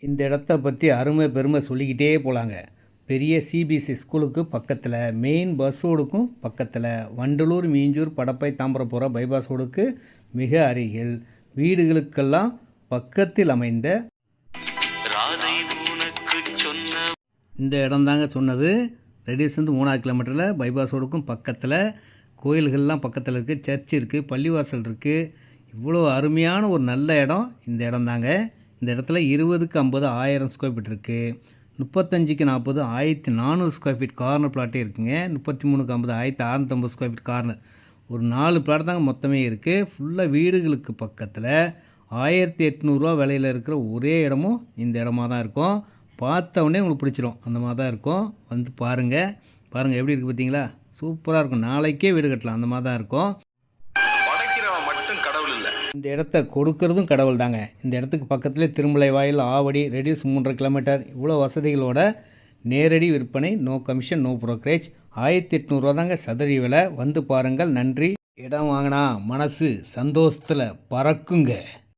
இந்த இடத்த பற்றி அருமை பெருமை சொல்லிக்கிட்டே போகலாங்க. பெரிய சிபிஎஸ்சி ஸ்கூலுக்கு பக்கத்தில், மெயின் பஸ் ரோடுக்கும் பக்கத்தில், வண்டலூர், மீஞ்சூர், படப்பை, தாம்பரம் போகிற பைபாஸ் ரோடுக்கு மிக அருகில், வீடுகளுக்கெல்லாம் பக்கத்தில் அமைந்த இந்த இடம் தாங்க சொன்னது. ரெடியூஸ்லேருந்து 3 கிலோமீட்டரில் பைபாஸ் ரோடுக்கும் பக்கத்தில், கோயில்கள்லாம் பக்கத்தில் இருக்குது, சர்ச் இருக்குது, பள்ளிவாசல் இருக்குது. இவ்வளோ அருமையான ஒரு நல்ல இடம் இந்த இடம் தாங்க. இந்த இடத்துல 20க்கு 50 1000 ஸ்கொயர் ஃபீட் இருக்குது. 35க்கு 40 1400 ஸ்கொயர் ஃபீட் கார்னர் பிளாட்டே இருக்குங்க. 33க்கு 50 1650 ஸ்கொயர் ஃபீட் கார்னர். ஒரு 4 பிளாட் தாங்க மொத்தமே இருக்குது. ஃபுல்லாக வீடுகளுக்கு பக்கத்தில் 1800 விலையில் இருக்கிற ஒரே இடமும் இந்த இடமா தான் இருக்கும். பார்த்த உடனே உங்களுக்கு பிடிச்சிரும், அந்த மாதிரி தான் இருக்கும். வந்து பாருங்கள் எப்படி இருக்குது பார்த்தீங்களா? சூப்பராக இருக்கும். நாளைக்கே வீடு கட்டலாம், அந்த மாதிரி தான் இருக்கும். இந்த இடத்த கொடுக்கறதும் கடவுள் தாங்க. இந்த இடத்துக்கு பக்கத்துலேயே திருமலை வாயில், ஆவடி, ரெடியூஸ் 3.5 கிலோமீட்டர், இவ்வளோ வசதிகளோட நேரடி விற்பனை, நோ கமிஷன், நோ ப்ரோக்கரேஜ். 1800 தாங்க சதுர விலை. வந்து பாருங்கள். நன்றி. இடம் வாங்கினா மனசு சந்தோஷத்தில் பறக்குங்க.